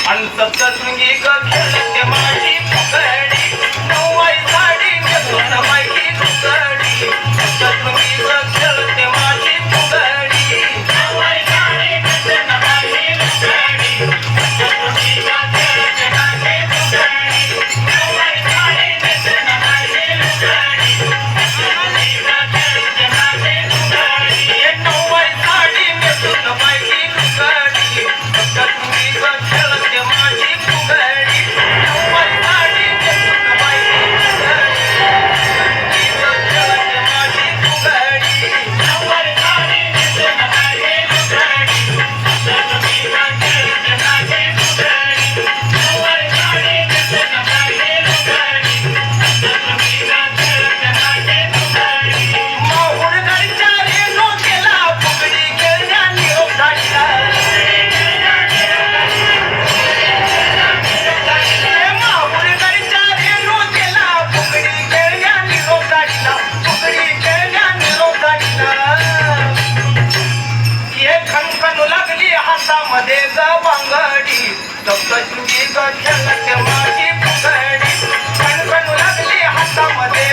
आणि सप्तशृंगी ग खेळते माझी फुगडी नऊवारी साडी नेसून बाई फुगडी सप्तशृंगी ग खेळते माझी फुगडी नऊवारी साडी नेसून बाई फुगडी सप्तशृंगी ग खेळते माझी फुगडी नऊवारी साडी नेसून बाई फुगडी सप्तशृंगी ग खेळते माझी फुगडी नऊवारी साडी नेसून बाई फुगडी सप्तशृंगी ग खेळते माझी फुगडी नऊवारी साडी नेसून बाई फुगडी खेळते माझी फुगडी नऊवारी साडी नेसून बाई फुगडी सप्तशृंगी ग खेळते माझी फुगडी नऊवारी साडी नेसून बाई फुगडी सप्तशृंगी ग खेळते माझी फुगडी माहुर गडच्या रेणू केला फुगडी खेळण्या निरोप धाडला माहुर गडच्या रेणू केला फुगडी खेळण्या निरोप धाडला फुगडी खेळण्या निरोप धाडला ये खणखणू लागली हातामध्ये ग बांगडी सप्तशृंगी ग खेळते माझी फुगडी खणखणू लागली हातामध्ये